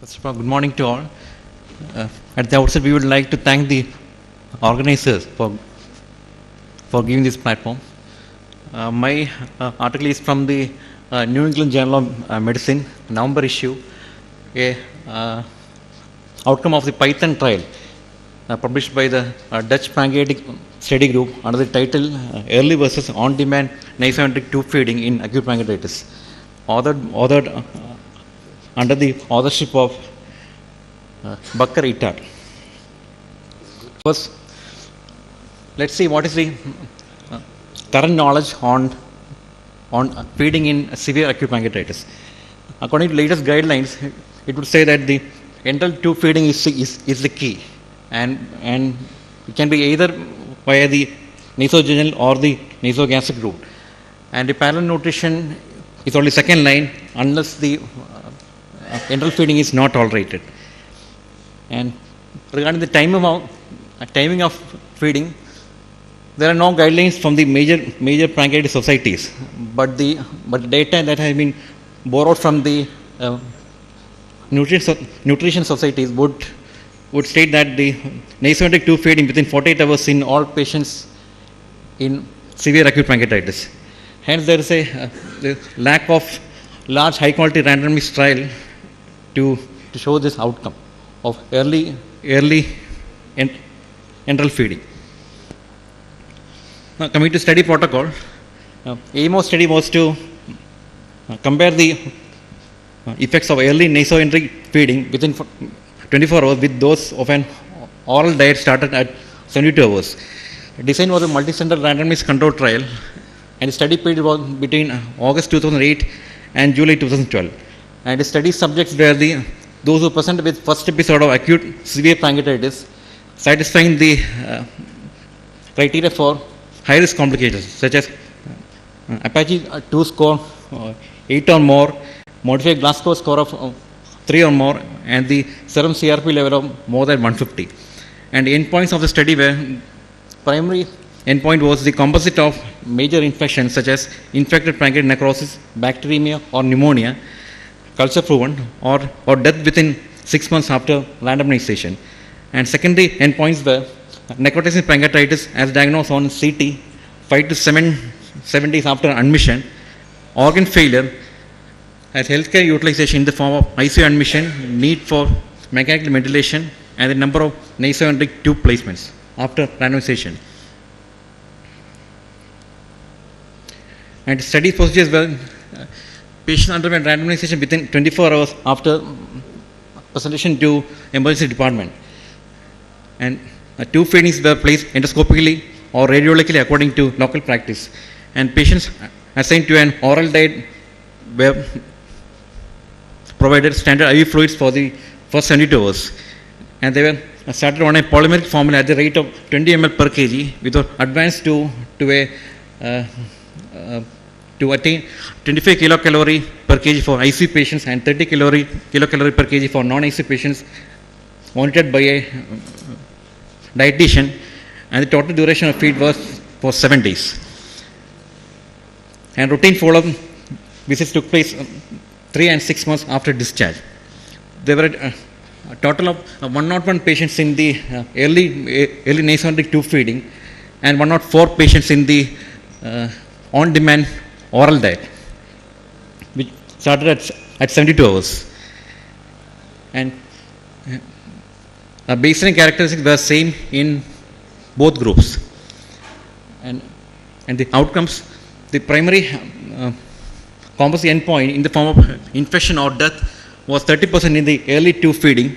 First of all, good morning to all. At the outset, we would like to thank the organizers for giving this platform. My article is from the New England Journal of Medicine, November issue, a outcome of the Python trial published by the Dutch Pancreatic Study Group under the title Early versus On-Demand Nasogastric Tube Feeding in Acute Pancreatitis, authored under the authorship of Bakker et al. First, let's see what is the current knowledge on feeding in severe acute pancreatitis. According to latest guidelines, it would say that the enteral tube feeding is the key, and it can be either via the nasogenital or the nasogastric route. And the parallel nutrition is only second line unless the enteral feeding is not tolerated. And regarding the timing of feeding, there are no guidelines from the major pancreatic societies, but the data that have been borrowed from the nutrition societies would state that the nasogastric tube feeding within 48 hours in all patients in severe acute pancreatitis. Hence, there is a lack of large high quality randomized trial to show this outcome of early enteral feeding. Now, coming to study protocol, aim of study was to compare the effects of early nasogastric feeding within 24 hours with those of an oral diet started at 72 hours. The design was a multi-center randomized control trial, and the study period was between August 2008 and July 2012. And the study subjects were those who presented with first episode of acute severe pancreatitis, satisfying the criteria for high-risk complications such as Apache 2 score 8 or more, modified Glasgow score of 3 or more, and the serum CRP level of more than 150. And the endpoints of the study were: primary endpoint was the composite of major infections such as infected pancreatic necrosis, bacteremia, or pneumonia, culture proven, or death within 6 months after randomization. And secondary endpoints were necrotizing pancreatitis as diagnosed on CT 5 to 7 days after admission, organ failure as healthcare utilization in the form of ICU admission, need for mechanical ventilation, and the number of nasogastric tube placements after randomization. And study procedures were patients underwent randomization within 24 hours after presentation to emergency department, and tube feedings were placed endoscopically or radiologically according to local practice, and patients assigned to an oral diet were provided standard IV fluids for the first 72 hours, and they were started on a polymeric formula at the rate of 20 ml per kg, with advanced to attain 25 kilocalorie per kg for ICU patients and 30 kilocalorie per kg for non-ICU patients, monitored by a dietitian, and the total duration of feed was for 7 days. And routine follow-up visits took place 3 and 6 months after discharge. There were a total of 101 patients in the early nasogastric tube feeding, and 104 patients in the on-demand oral diet, which started at 72 hours. And baseline characteristics were same in both groups. And the outcomes, the primary composite endpoint in the form of infection or death was 30% in the early tube feeding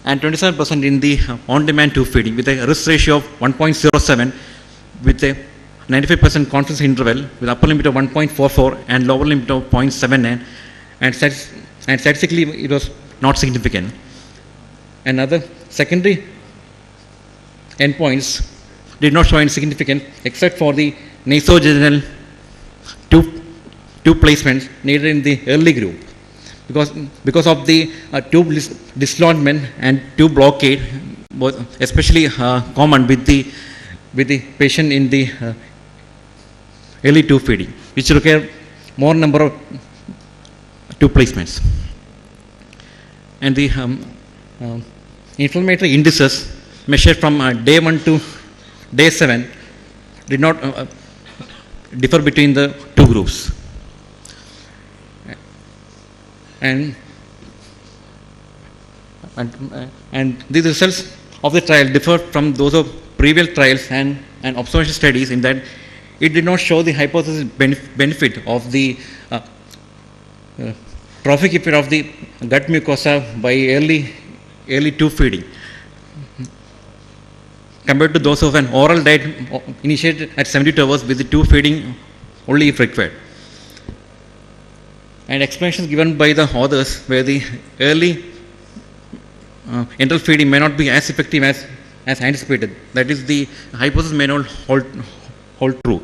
and 27% in the on-demand tube feeding, with a risk ratio of 1.07 with a 95% confidence interval, with upper limit of 1.44 and lower limit of 0.79, and statistically it was not significant. And other secondary endpoints did not show any significance except for the nasogenital tube placements needed in the early group, because of the tube dislodgement and tube blockade was especially common with the patient in the early tube feeding, which require more number of tube placements. and the inflammatory indices measured from day 1 to day 7 did not differ between the two groups. And these results of the trial differ from those of previous trials and observation studies in that it did not show the hypothesis benefit of the trophic effect of the gut mucosa by early tube feeding compared to those of an oral diet initiated at 72 hours with the tube feeding only if required. And explanations given by the authors where the early enteral feeding may not be as effective as anticipated. That is, the hypothesis may not hold true.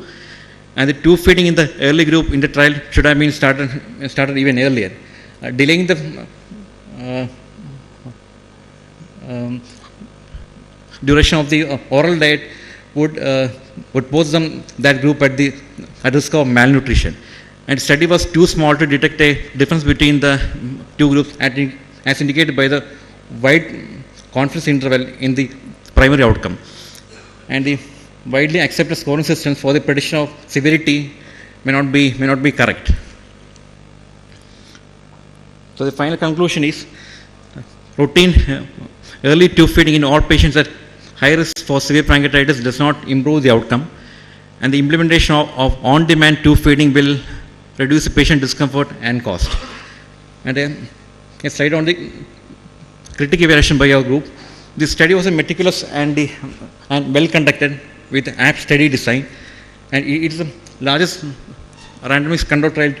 And the tube feeding in the early group in the trial should have been started even earlier. Delaying the duration of the oral diet would pose that group at risk of malnutrition. And study was too small to detect a difference between the two groups as indicated by the wide confidence interval in the primary outcome. And the widely accepted scoring systems for the prediction of severity may not be correct. So the final conclusion is routine early tube feeding in all patients at high risk for severe pancreatitis does not improve the outcome, and the implementation of on-demand tube feeding will reduce the patient discomfort and cost. And then a slide on the critic evaluation by our group. This study was a meticulous and well conducted with apt study design, and it is the largest randomized control trial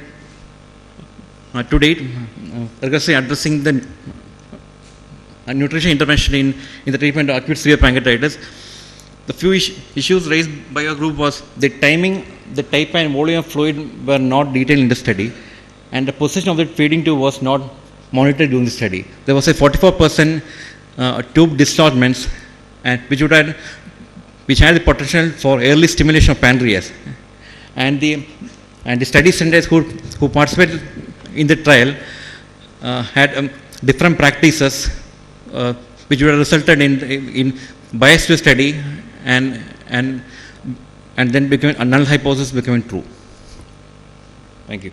to date, rigorously addressing the nutrition intervention in the treatment of acute severe pancreatitis. The few issues raised by our group was the timing, the type and volume of fluid were not detailed in the study, and the position of the feeding tube was not monitored during the study. There was a 44% tube dislodgements, and which had the potential for early stimulation of pancreas. And the study centers who participated in the trial had different practices, which would have resulted in bias to study and then became a null hypothesis becoming true. Thank you.